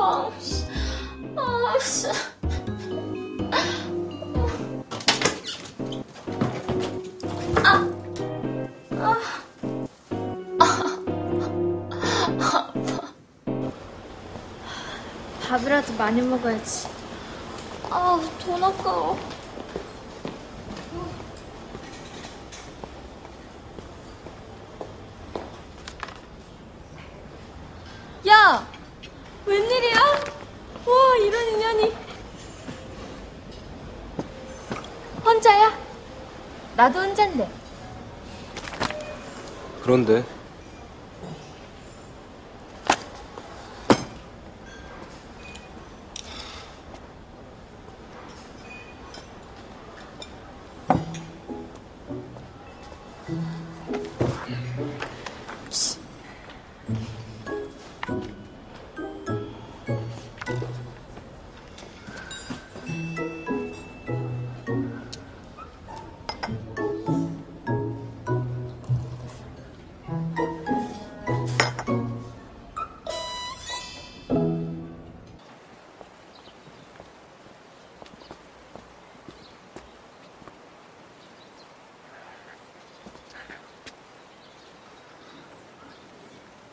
아씨. 아씨. 밥이라도 많이 먹어야지. 돈 아까워. 야! 웬일이야? 와, 이런 인연이. 혼자야? 나도 혼잔데. 그런데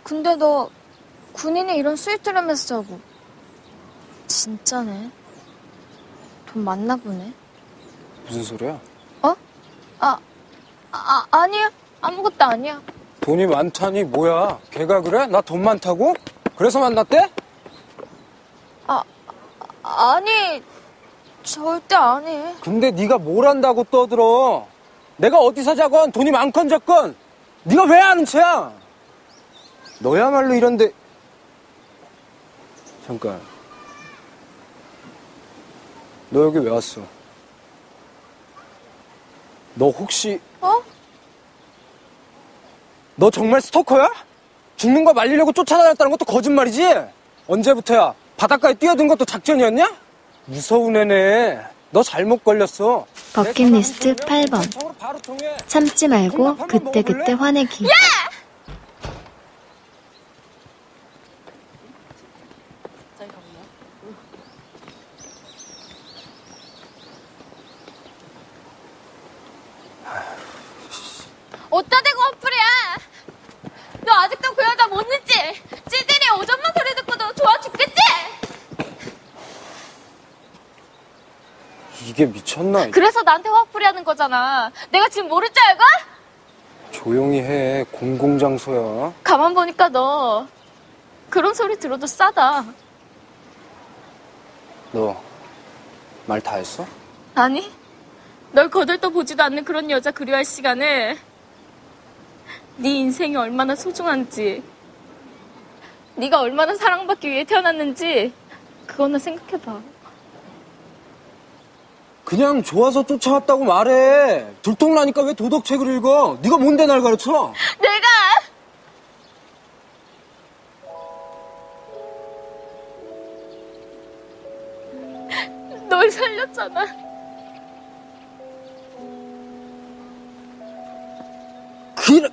근데 너 군인이 이런 스윗 들으면서 자고. 진짜네. 돈 많나 보네. 무슨 소리야? 아니야. 아무것도 아니야. 돈이 많다니 뭐야? 걔가 그래? 나 돈 많다고? 그래서 만났대? 아니, 절대 아니. 근데 네가 뭘 안다고 떠들어? 내가 어디서 자건 돈이 많건 적건 네가 왜 아는 체야? 너야말로 이런데. 잠깐, 너 여기 왜 왔어? 너 혹시 너 정말 스토커야? 죽는 거 말리려고 쫓아다녔다는 것도 거짓말이지? 언제부터야? 바닷가에 뛰어든 것도 작전이었냐? 무서운 애네. 너 잘못 걸렸어. 버킷리스트 8번. 참지 말고 그때그때 화내기. 야! 어따 대고 화풀이야. 너 아직도 그 여자 못 잊지? 찌질이 오전만 소리 듣고도 좋아 죽겠지? 이게 미쳤나? 그래서 나한테 화풀이 하는 거잖아. 내가 지금 모를 줄 알고? 조용히 해. 공공장소야. 가만 보니까 너 그런 소리 들어도 싸다. 너 말 다 했어? 아니, 널 거들떠 보지도 않는 그런 여자 그리워할 시간에 네 인생이 얼마나 소중한지, 네가 얼마나 사랑받기 위해 태어났는지 그거나 생각해봐. 그냥 좋아서 쫓아왔다고 말해. 들통나니까 왜 도덕책을 읽어? 네가 뭔데 날 가르쳐? 내가 널 살렸잖아.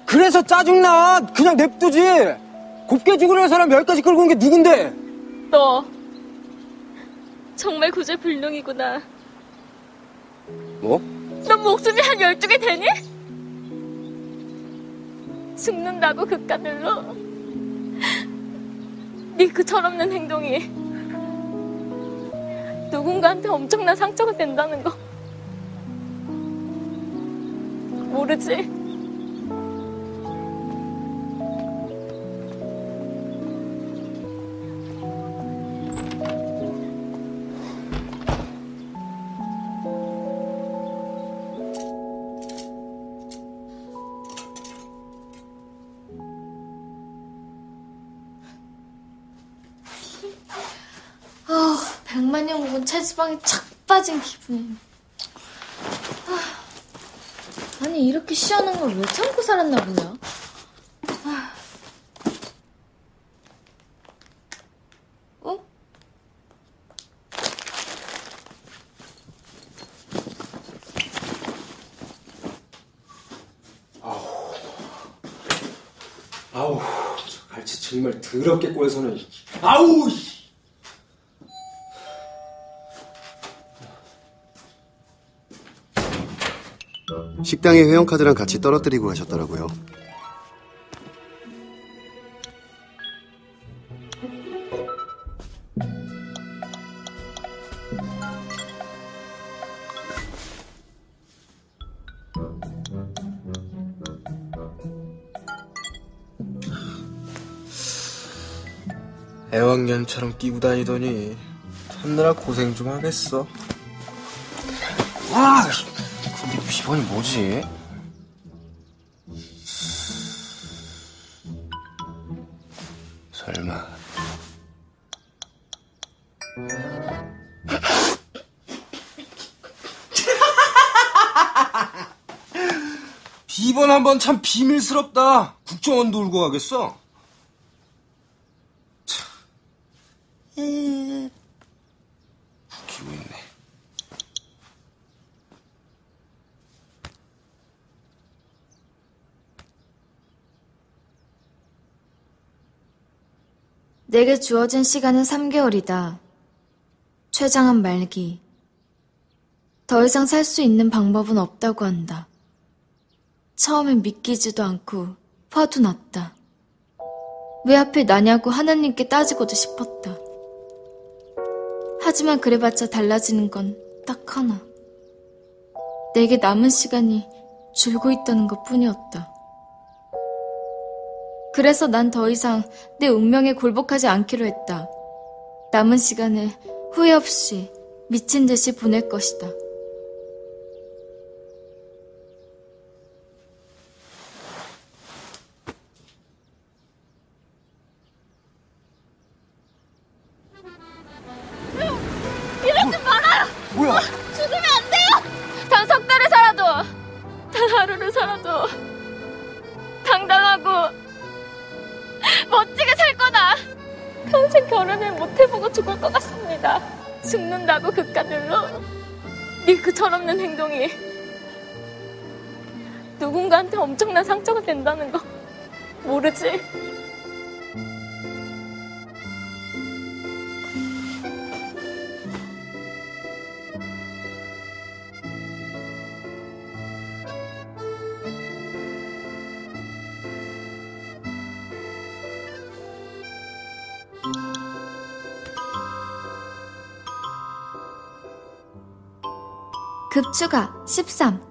그래서 짜증나. 그냥 냅두지. 곱게 죽으려는 사람 10가지 끌고 온 게 누군데? 너 정말 구제불능이구나. 뭐? 넌 목숨이 한 12개 되니? 죽는다고 극가들로 네 그 철없는 행동이 누군가한테 엄청난 상처가 된다는 거 모르지? 백만년 먹은 체지방이 착 빠진 기분. 아니 이렇게 시원한 걸 왜 참고 살았나 보냐. 아우, 저 갈치 정말 더럽게 꼬여서는. 아우! 식당에 회원카드랑 같이 떨어뜨리고 가셨더라고요. 애완견처럼 끼고 다니더니 찾느라 고생 좀 하겠어. 와, 근데 비번이 뭐지? 설마. 비번 한번 참 비밀스럽다. 국정원도 울고 가겠어. 웃기고 있네. 내게 주어진 시간은 3개월이다. 췌장암 말기. 더 이상 살 수 있는 방법은 없다고 한다. 처음엔 믿기지도 않고 화도 났다. 왜 하필 나냐고 하나님께 따지고도 싶었다. 하지만 그래봤자 달라지는 건 딱 하나. 내게 남은 시간이 줄고 있다는 것 뿐이었다. 그래서 난 더 이상 내 운명에 굴복하지 않기로 했다. 남은 시간을 후회 없이 미친 듯이 보낼 것이다. 이러지 말아요! 뭐야? 죽으면 안 돼요! 단 석 달을 살아도, 단 하루를 살아도 당당하고 멋지게 살 거다. 평생 결혼을 못 해보고 죽을 것 같습니다. 죽는다고 극가들로 네 그 철없는 행동이 누군가한테 엄청난 상처가 된다는 거 모르지? 급추가 13.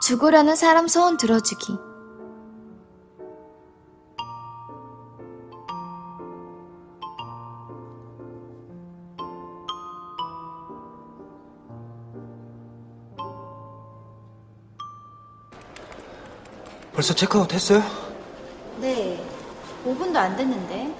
죽으려는 사람 소원 들어주기. 벌써 체크아웃 했어요? 네, 5분도 안 됐는데.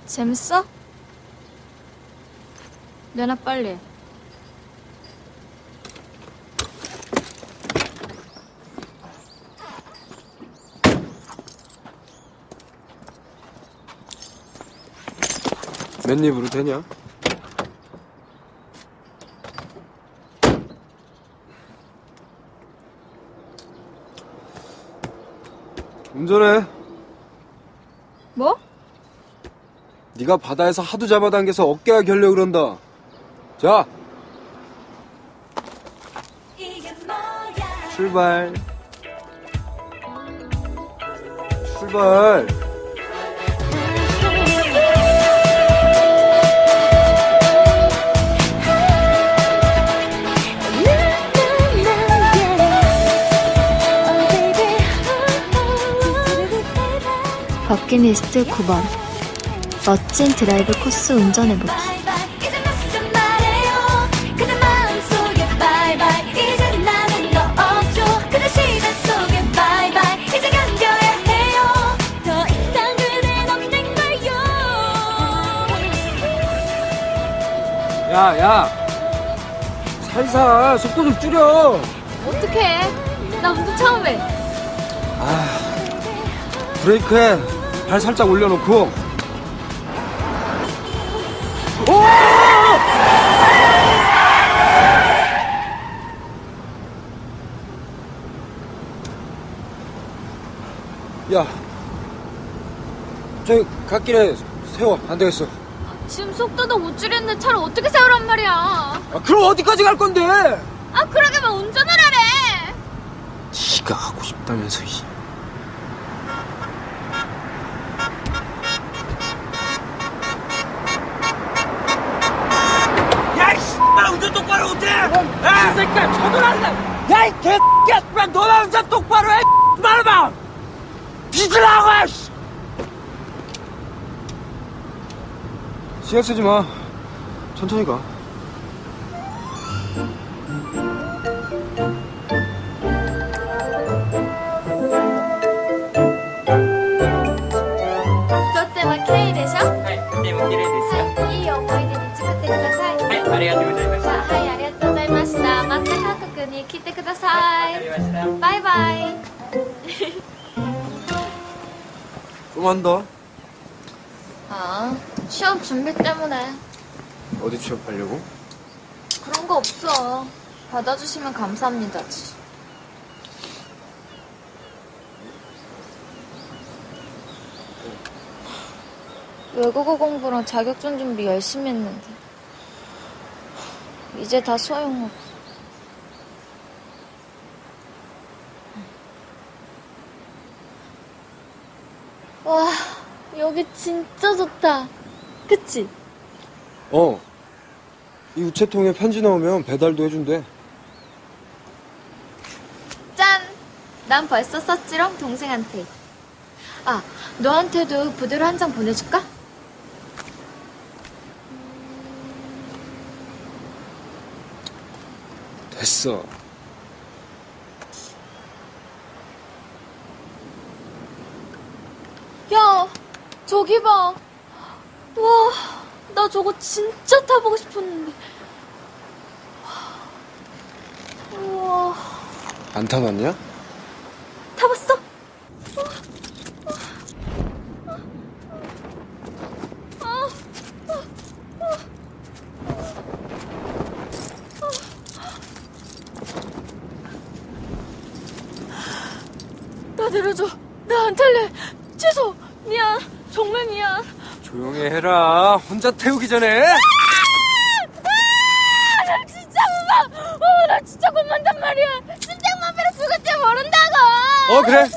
재밌어? 내놔 빨리. 맨입으로 되냐? 운전해. 뭐? 네가 바다에서 하도 잡아당겨서 어깨가 결려 그런다. 자, 출발. 출발. 버킷리스트 9번. 멋진 드라이브 코스 운전해보기. 이제 무슨 말해요. 그대 마음속에 바이바이. 이제 나는 너 없죠. 그대 시간 속에 바이바이. 이제 견뎌야 해요. 더 이상 그댄 없는 걸요. 야, 살살 속도 좀 줄여. 어떡해. 나 운전 처음 해. 브레이크에 발 살짝 올려놓고. 오! 야, 저기 갓길에 세워. 안 되겠어. 지금 속도도 못 줄였는데 차를 어떻게 세우란 말이야. 그럼 어디까지 갈 건데? 그러게만 운전을 하래. 지가 하고 싶다면서. 야, 이씨발 운전 똑바로 못해! 이 새끼야, 쳐돌았네! 야, 이 개새끼야! 너나 운전 똑바로 해! 말해봐! 뒤질라고! 신경 쓰지 마. 천천히 가. K でしょ？はい、とても綺麗ですよ。はい、いい思い出に作ってください。はい、ありがとうございました。はい、ありがとうございました。また韓国に来てください。わかりました。バイバイ。 좀 한다. 시험 준비 때문에. 어디 취업하려고? 그런 거 없어. 받아주시면 감사합니다. 외국어 공부랑 자격증 준비 열심히 했는데 이제 다 소용없어. 와, 여기 진짜 좋다. 그치? 이 우체통에 편지 넣으면 배달도 해준대. 짠! 난 벌써 썼지롱, 동생한테. 너한테도 부대로 한 장 보내줄까? 됐어. 야, 저기 봐. 와, 나 저거 진짜 타보고 싶었는데. 우와. 안 타봤냐? 타봤어? 나 내려줘. 나 안 탈래. 취소. 미안. 정말 미안. 조용히 해라. 혼자 태우기 전에. 나 진짜 무서워. 나 진짜 겁난단 말이야. 심장만 빼로 죽을지 모른다고. 그래.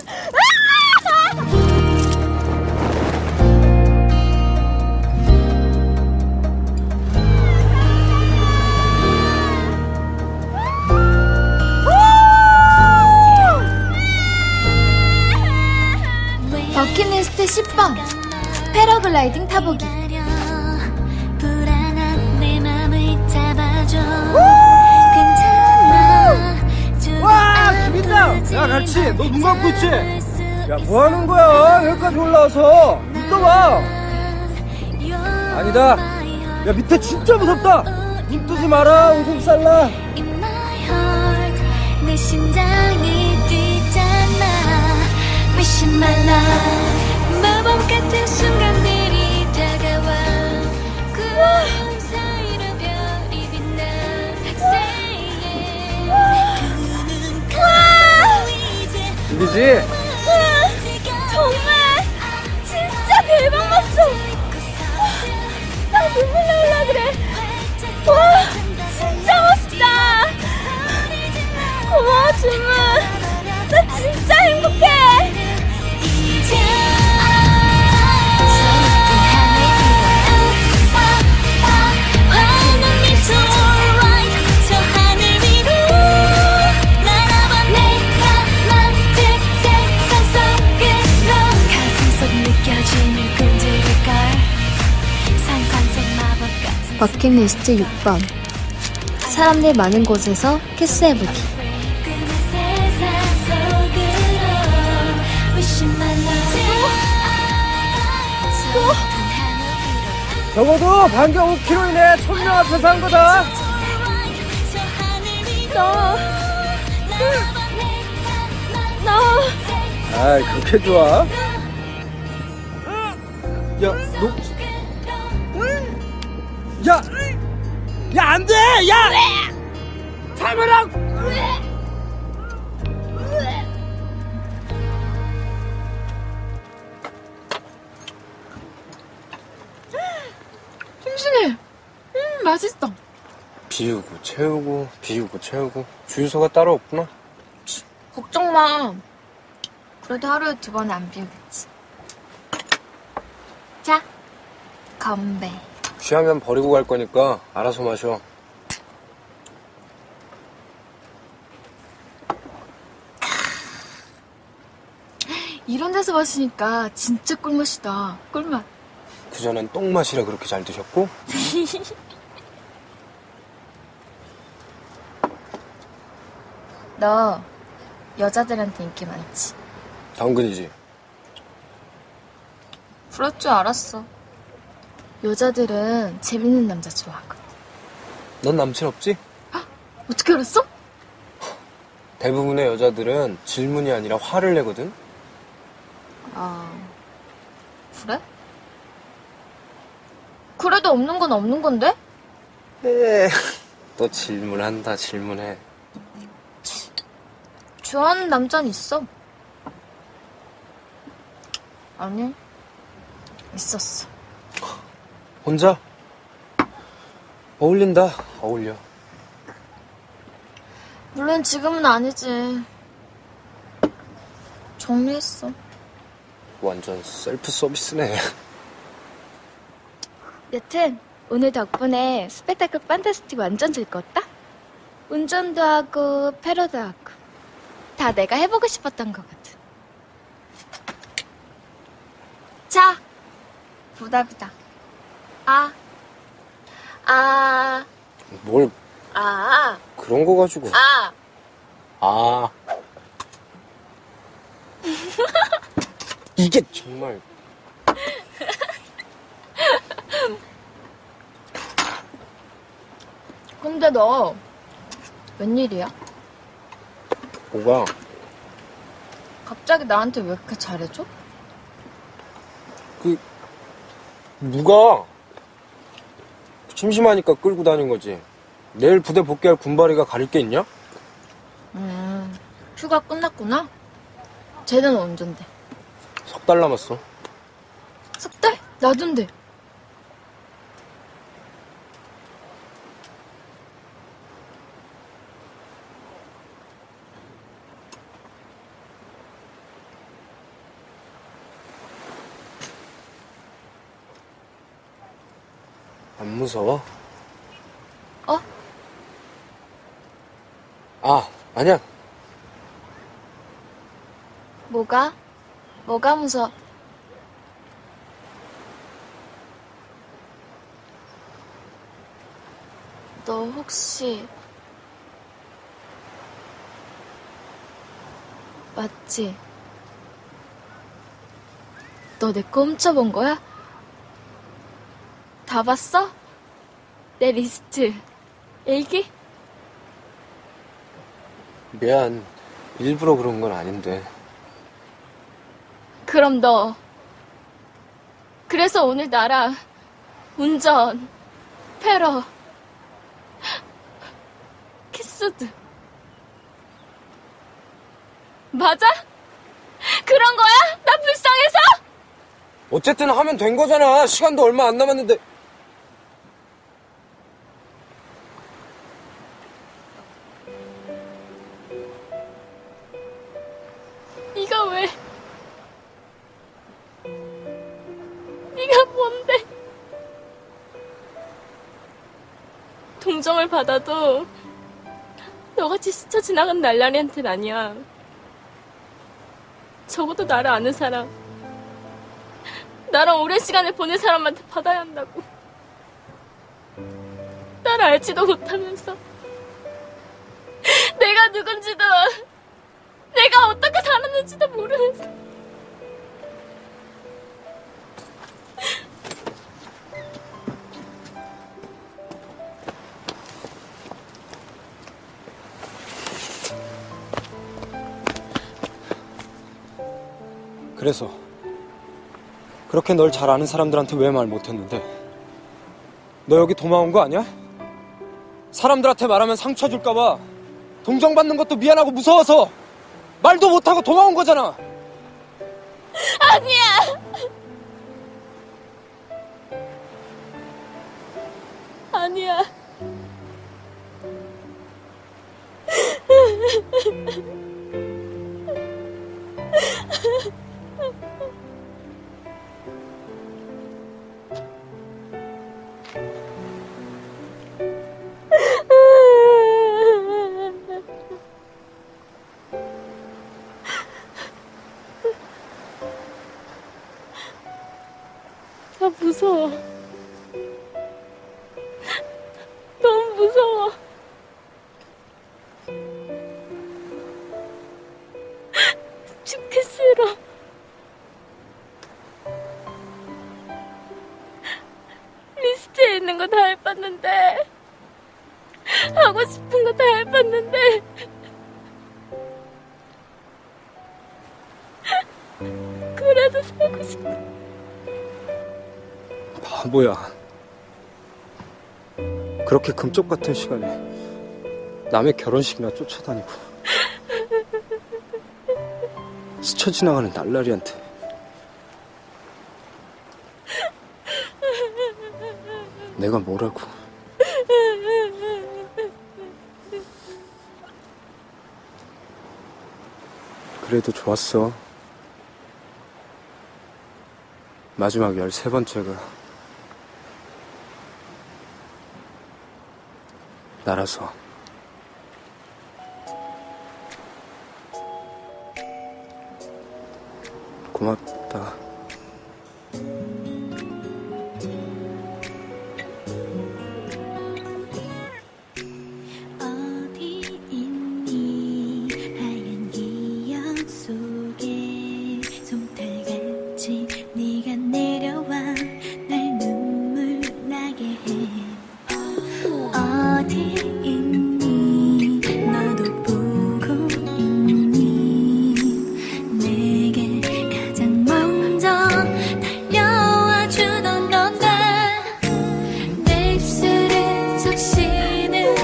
버킷리스트 10번. 패러글라이딩 타보기. 불안한 내 맘을 잡아줘. 와, 재밌다. 야, 같이. 너 눈 감고 있지? 야, 뭐 하는 거야? 여기까지 올라와서. 눈 떠봐. 아니다. 야, 밑에 진짜 무섭다. 눈 뜨지 마라. 오줌 쌀라. 내 심장이 뛰잖아. Wishing my love. 마법 같은 순간들이 다가와. 구름 사이로 별이 빛나. Say yeah. 들리지? 정말 진짜 대박 맞죠? 나 눈물 나올라 그래. 와, 진짜 멋있다. 고마워, 주문. 나 진짜 행복해. 버킷리스트 6번. 사람들 많은 곳에서 키스해보기. 적어도 반경 5km 이내 1000명 앞에서 한 거다. 아이, 그렇게 좋아? 야, 야! 야, 안 돼! 야! 참으라고! 싱싱해. 맛있어. 비우고 채우고 비우고 채우고 주유소가 따로 없구나. 걱정 마. 그래도 하루에 2번은 안 비우겠지. 자, 건배. 취하면 버리고 갈 거니까 알아서 마셔. 이런 데서 마시니까 진짜 꿀맛이다. 꿀맛. 그전엔 똥맛이라 그렇게 잘 드셨고? 너 여자들한테 인기 많지? 당근이지. 그럴 줄 알았어. 여자들은 재밌는 남자 좋아하거든. 넌 남친 없지? 어떻게 알았어? 대부분의 여자들은 질문이 아니라 화를 내거든? 아, 그래? 그래도 없는 건 없는 건데? 또 질문한다, 질문해. 좋아하는 남자는 있어. 아니, 있었어. 혼자? 어울린다, 어울려. 물론 지금은 아니지. 정리했어. 완전 셀프 서비스네. 여튼 오늘 덕분에 스펙타클 판타스틱 완전 즐거웠다. 운전도 하고 패러도 하고 다 내가 해보고 싶었던 거거든. 자, 보답이다. 뭘 그런 거 가지고. 이게 정말. 근데 너 웬일이야? 뭐가? 갑자기 나한테 왜 이렇게 잘해줘? 누가? 심심하니까 끌고 다닌 거지. 내일 부대 복귀할 군바리가 가릴 게 있냐? 휴가 끝났구나? 쟤는 언젠데? 3달 남았어. 3달? 나둔데. 안 무서워? 아니야. 뭐가 무서워? 너 혹시 맞지? 너 내 거 훔쳐본 거야? 다 봤어? 내 리스트 일기? 미안. 일부러 그런 건 아닌데. 그럼 너 그래서 오늘 나랑 운전, 패러, 키스도 맞아? 그런 거야? 나 불쌍해서? 어쨌든 하면 된 거잖아. 시간도 얼마 안 남았는데. 네가 왜? 네가 뭔데? 동정을 받아도 너같이 스쳐 지나간 날라리한테는 아니야. 적어도 나를 아는 사람, 나랑 오랜 시간을 보낸 사람한테 받아야 한다고. 날 알지도 못하면서 내가 누군지도 내가 어떻게 살았는지도 모르면서 그래서 그렇게 널 잘 아는 사람들한테 왜 말 못했는데? 너 여기 도망온 거 아니야? 사람들한테 말하면 상처 줄까봐 동정받는 것도 미안하고 무서워서 말도 못하고 도망온 거잖아. 아니야. 아니야. 나 무서워. 너무 무서워. 죽기 싫어. 리스트에 있는 거 다 해봤는데, 하고 싶은 거 다 해봤는데, 그래도 살고 싶어. 바보야. 그렇게 금쪽 같은 시간에 남의 결혼식이나 쫓아다니고 스쳐 지나가는 날라리한테 내가 뭐라고. 그래도 좋았어. 마지막 13번째가 나라서. 고맙다. 어디 있니 하얀 기억 속에 솜털같이 네가 내려와 날 눈물 나게 해. 어디 있니 너도 보고 있니 내게 가장 먼저 달려와 주던 건데 내 입술에 적시는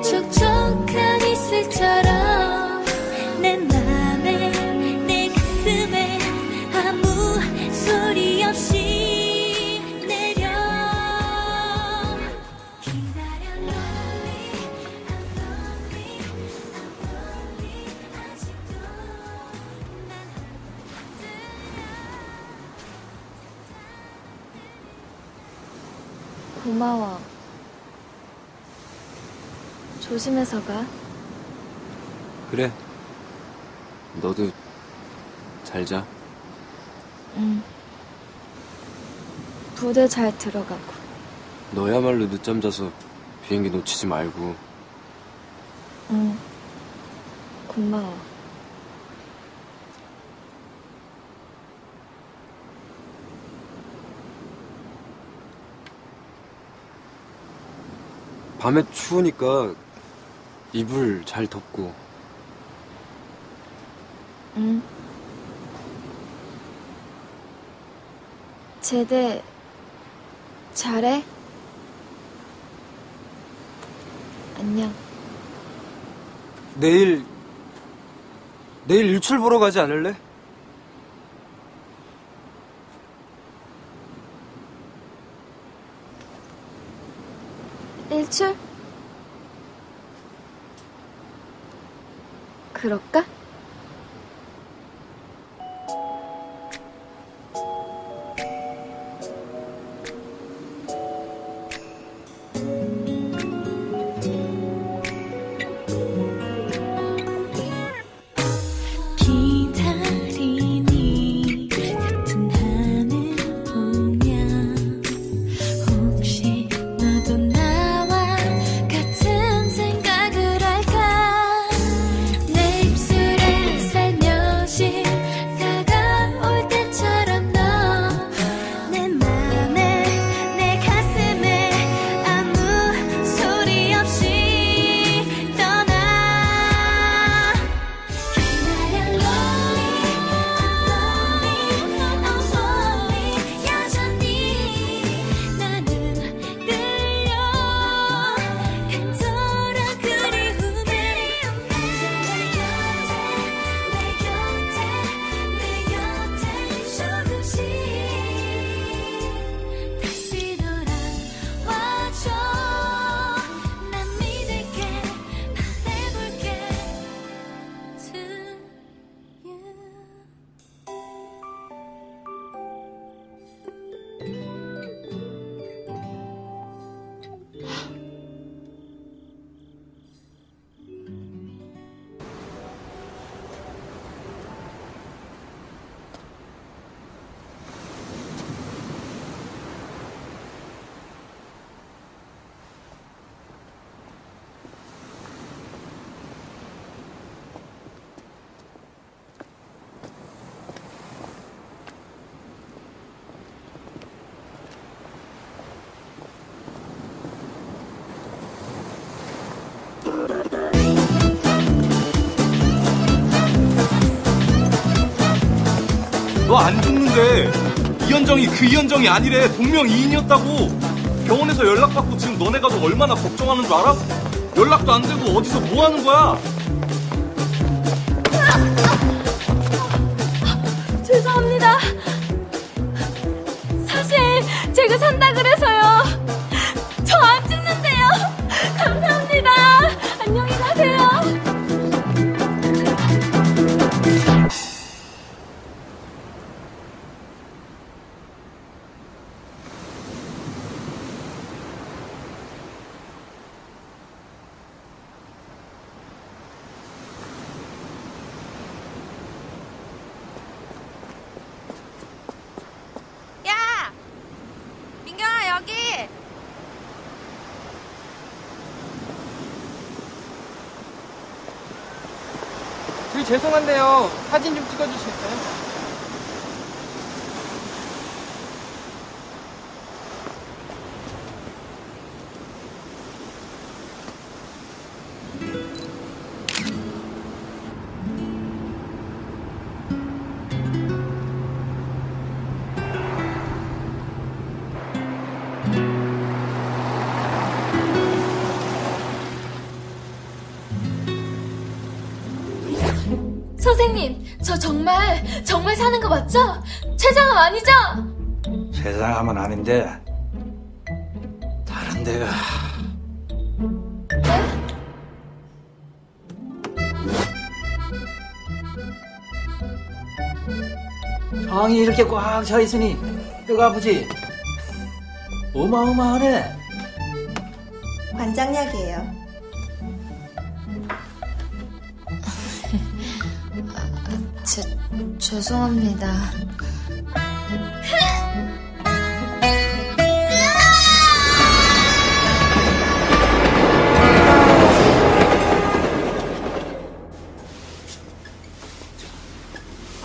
촉촉한 이슬처럼 내 맘에 내 가슴에 아무 소리 없이 내려 기다려 lonely I'm lonely I'm lonely 아직도 난 고마워. 조심해서 가. 그래. 너도 잘 자. 응. 부대 잘 들어가고. 너야말로 늦잠 자서 비행기 놓치지 말고. 응. 고마워. 밤에 추우니까 이불 잘 덮고. 응. 제대 잘해? 안녕. 내일 일출 보러 가지 않을래? 일출? 그럴까? 기다리니 같은 하늘 보면 혹시 너도 나와 너 안 죽는데. 이현정이 그 이현정이 아니래. 동명이인이었다고. 병원에서 연락받고 지금 너네 가족 얼마나 걱정하는 줄 알아? 연락도 안 되고 어디서 뭐 하는 거야? 죄송합니다. 사실 제가 산다 그래서요. 저 안 죽는데요. 감사합니다. 안녕히 가세요. 야! 민경아, 여기! 저희 죄송한데요. 사진 좀 찍어주시겠어요? 선생님, 저 정말 사는 거 맞죠? 최장암 아니죠? 세상하면 아닌데 다른 데가 병이 이렇게 꽉 차 있으니 뼈가 아프지? 어마어마하네. 관장약이에요. 죄송합니다.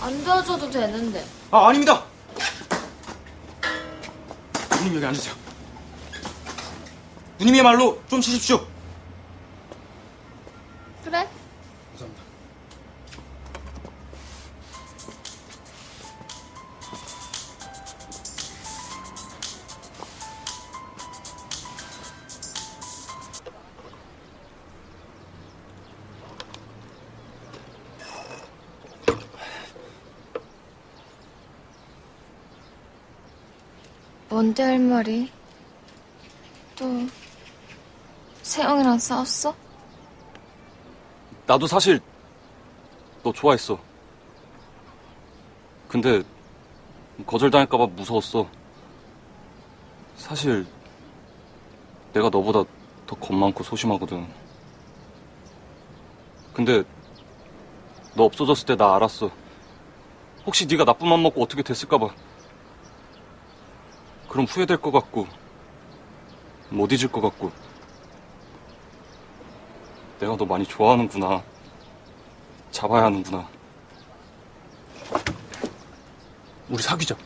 안 도와줘도 되는데. 아, 아닙니다. 누님 여기 앉으세요. 누님의 말로 좀 치십시오. 그래? 감사합니다. 뭔데 할 말이? 또 세영이랑 싸웠어? 나도 사실 너 좋아했어. 근데 거절당할까봐 무서웠어. 사실 내가 너보다 더 겁 많고 소심하거든. 근데 너 없어졌을 때 나 알았어. 혹시 네가 나쁜 맘 먹고 어떻게 됐을까봐. 그럼 후회될 것 같고 못 잊을 것 같고. 내가 너 많이 좋아하는구나. 잡아야 하는구나. 우리 사귀자.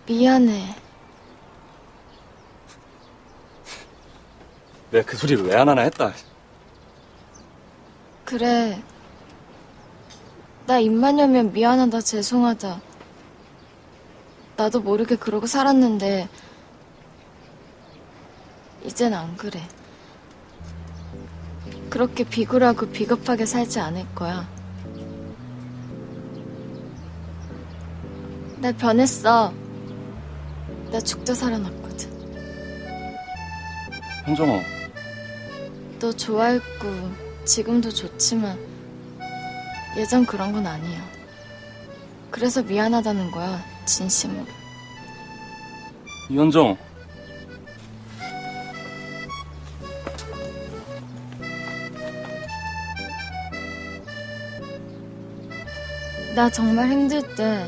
미안해. 내가 그 소리를 왜 안 하나 했다. 그래. 나 입만 열면 미안하다, 죄송하다. 나도 모르게 그러고 살았는데 이젠 안 그래. 그렇게 비굴하고 비겁하게 살지 않을 거야. 나 변했어. 나 죽다 살아났거든. 현정아. 너 좋아했고 지금도 좋지만 예전 그런 건 아니야. 그래서 미안하다는 거야, 진심으로. 이현정. 나 정말 힘들 때,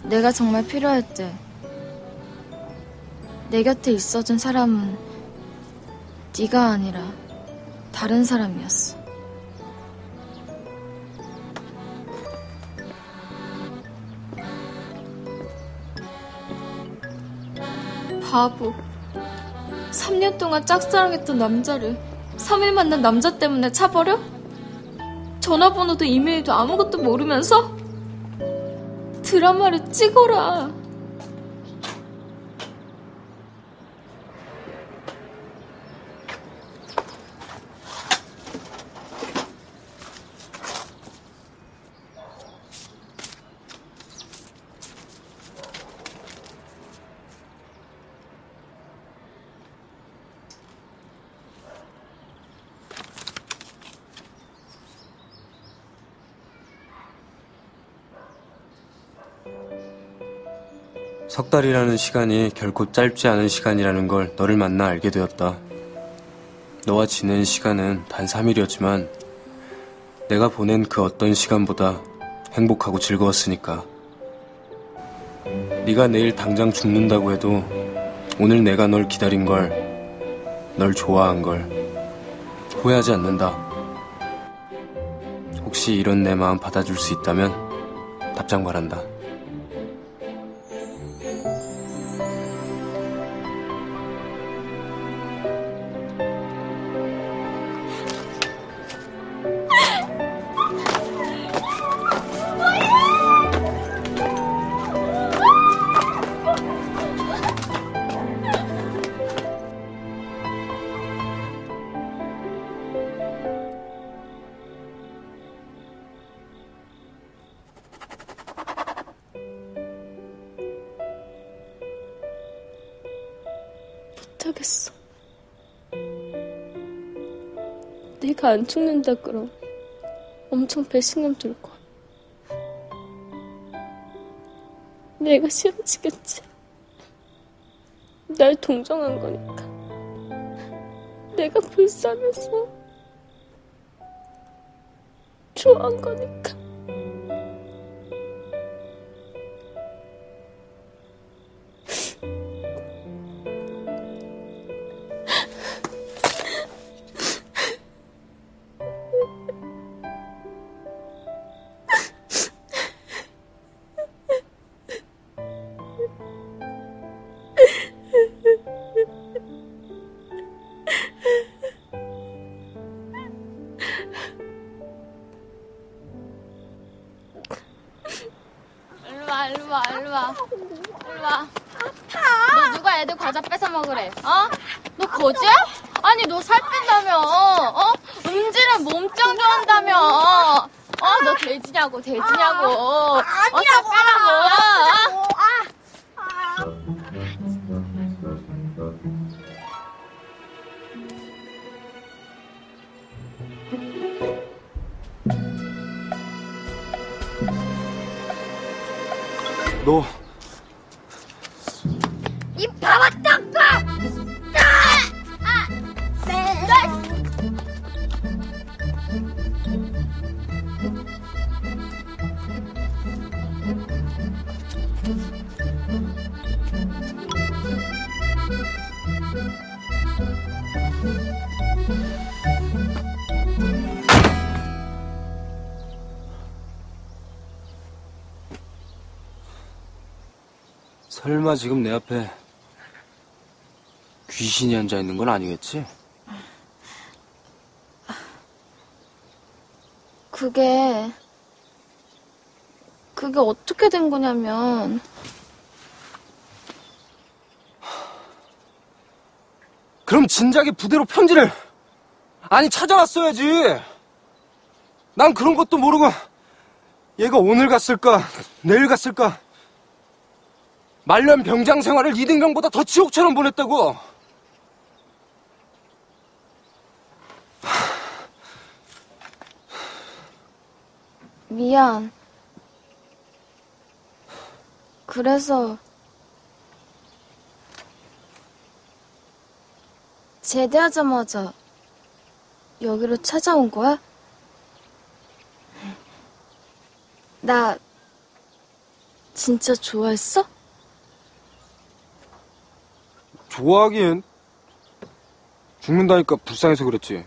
내가 정말 필요할 때 내 곁에 있어준 사람은 네가 아니라 다른 사람이었어. 바보. 3년 동안 짝사랑했던 남자를 3일 만난 남자 때문에 차버려? 전화번호도 이메일도 아무것도 모르면서? 드라마를 찍어라. 석 달이라는 시간이 결코 짧지 않은 시간이라는 걸 너를 만나 알게 되었다. 너와 지낸 시간은 단 3일이었지만 내가 보낸 그 어떤 시간보다 행복하고 즐거웠으니까. 네가 내일 당장 죽는다고 해도 오늘 내가 널 기다린 걸, 널 좋아한 걸 후회하지 않는다. 혹시 이런 내 마음 받아줄 수 있다면 답장 바란다. 못하겠어. 내가 안 죽는다 그럼 엄청 배신감 들 거야. 내가 싫어지겠지. 날 동정한 거니까. 내가 불쌍해서 좋아한 거니까. 일로 와. 너 누가 애들 과자 뺏어 먹으래? 어? 너 거지야? 아니 너 살 뺀다며? 어? 음질은 몸짱 좋아한다며? 너 돼지냐고? 살 빼라고? 너 이 바바딱가! 설마 지금 내 앞에 귀신이 앉아있는 건 아니겠지? 그게 어떻게 된 거냐면 그럼 진작에 부대로 편지를 찾아왔어야지. 난 그런 것도 모르고 얘가 오늘 갔을까 내일 갔을까 말년 병장 생활을 이등병보다 더 지옥처럼 보냈다고. 미안. 그래서 제대하자마자 여기로 찾아온 거야? 나 진짜 좋아했어? 좋아하긴 죽는다니까 불쌍해서 그랬지.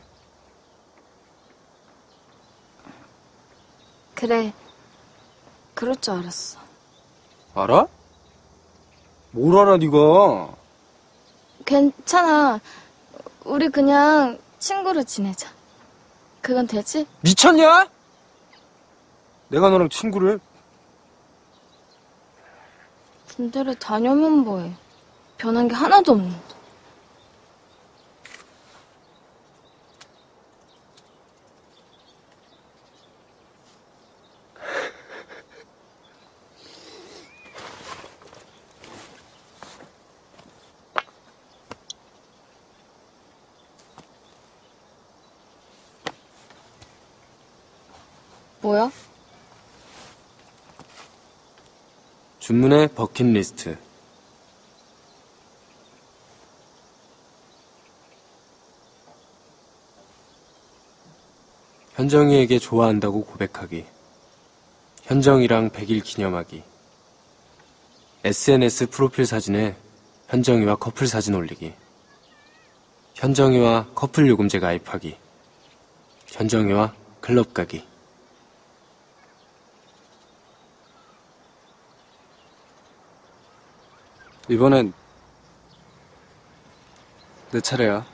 그래, 그럴 줄 알았어. 알아? 뭘 알아 네가? 괜찮아. 우리 그냥 친구로 지내자. 그건 되지? 미쳤냐? 내가 너랑 친구를? 군대를 다녀면 뭐해. 변한 게 하나도 없는데. 뭐야? 준문의 버킷리스트. 현정이에게 좋아한다고 고백하기. 현정이랑 100일 기념하기. SNS 프로필 사진에 현정이와 커플 사진 올리기. 현정이와 커플 요금제 가입하기. 현정이와 클럽 가기. 이번엔 내 차례야.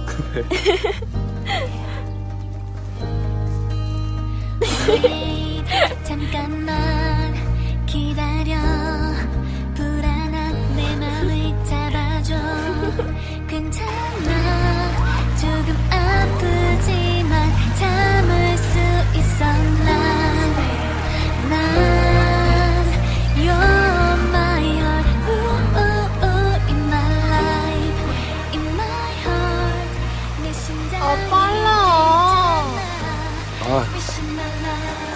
그래. 잠깐만 기다려. 불안한 내 맘을 잡아줘. 괜찮아. 조금 아프지만 참을 수 있어. 난 You're my heart. Ooh, ooh, ooh, in my life, in my heart. 내 심장 빨라.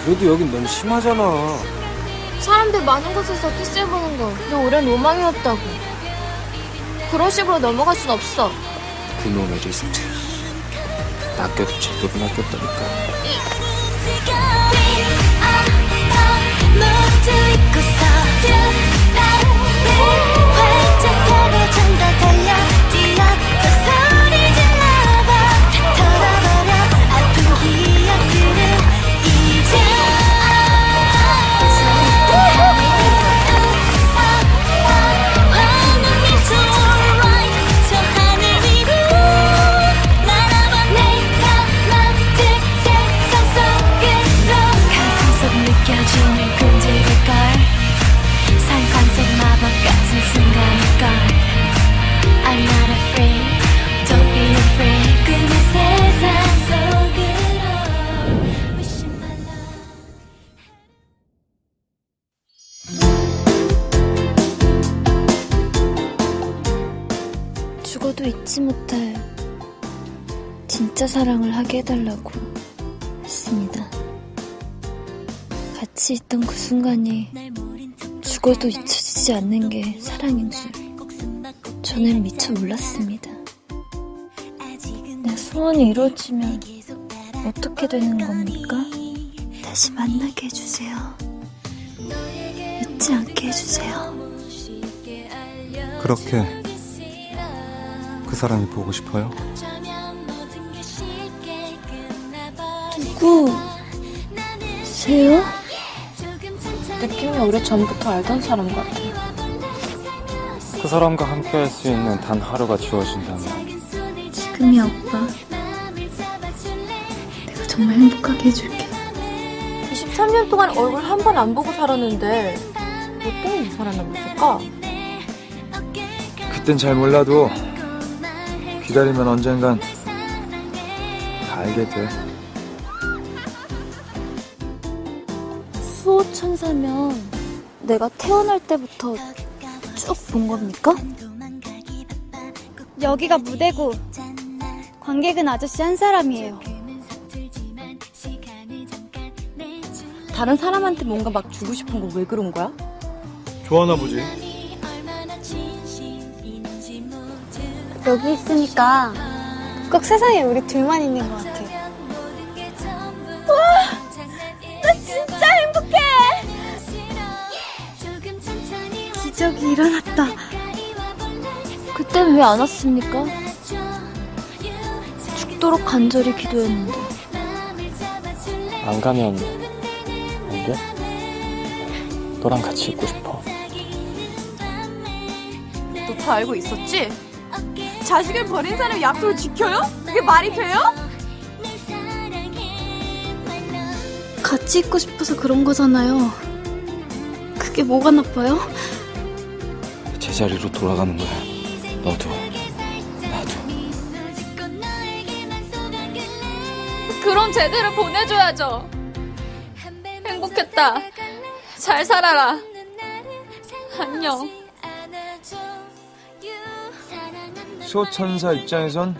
그래도 여긴 너무 심하잖아. 사람들 많은 곳에서 키스해보는 거 내 오랜 로망이었다고. 그런 식으로 넘어갈 순 없어. 그놈의 리스트. 낚여도 제대로 낚였다니까. 모두 잊고서 활짝하게 좀 더 달려 뛰어 또 소리 질러봐. 털어버려 아픈 기억들을 이제 환한 미소 right 저 하늘 위로 날아봐. 내가 만든 세상 속으로 가슴 속 느껴지는 끈질길걸. 상상 속 마법 같은 순간일걸. I'm not afraid, don't be afraid. 그냥 세상 속으로 Wishing my love. 죽어도 잊지 못할 진짜 사랑을 하게 해달라고 했습니다. 같이 있던 그 순간이 죽어도 잊혀지지 않는 게 사랑인 줄 저는 미처 몰랐습니다. 내 소원이 이루어지면 어떻게 되는 겁니까? 다시 만나게 해주세요. 잊지 않게 해주세요. 그렇게 그 사람이 보고 싶어요? 누구세요? 느낌이 오래전부터 알던 사람 같아. 그 사람과 함께 할 수 있는 단 하루가 주어진다면 지금이야 오빠. 내가 정말 행복하게 해줄게. 23년 동안 얼굴 한 번 안 보고 살았는데 뭐 때문에 살아남았을까? 그땐 잘 몰라도 기다리면 언젠간 다 알게 돼. 수호천사면 내가 태어날 때부터 쭉 본 겁니까? 여기가 무대고 관객은 아저씨 한 사람이에요. 다른 사람한테 뭔가 막 주고 싶은 거 왜 그런 거야? 좋아하나 보지. 여기 있으니까 꼭 세상에 우리 둘만 있는 것 같아. 와! 나 진짜 행복해! 기적이 일어났다. 그땐 왜 안 왔습니까? 죽도록 간절히 기도했는데. 안 가면 안 돼? 너랑 같이 있고 싶어. 너 다 알고 있었지? 자식을 버린 사람이 약속을 지켜요? 그게 말이 돼요? 같이 있고 싶어서 그런 거잖아요. 그게 뭐가 나빠요? 제자리로 돌아가는 거야. 너도 나도. 그럼 제대로 보내줘야죠. 행복했다. 잘 살아라. 안녕. 수호천사 입장에선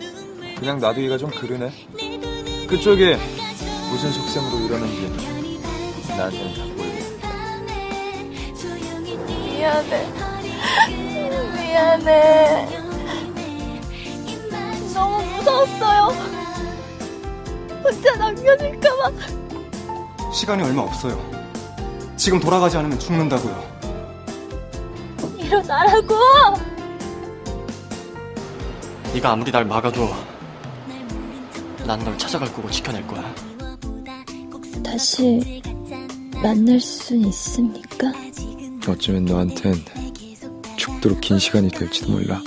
그냥 놔두기가 좀 그러네. 그쪽이 무슨 속셈으로 이러는지 나한테는 다 보이고. 미안해. 미안해. 너무 무서웠어요. 혼자 남겨질까봐. 시간이 얼마 없어요. 지금 돌아가지 않으면 죽는다고요. 일어나라고. 네가 아무리 날 막아도 난 널 찾아갈 거고 지켜낼 거야. 다시 만날 수 있습니까? 어쩌면 너한텐 죽도록 긴 시간이 될지도 몰라.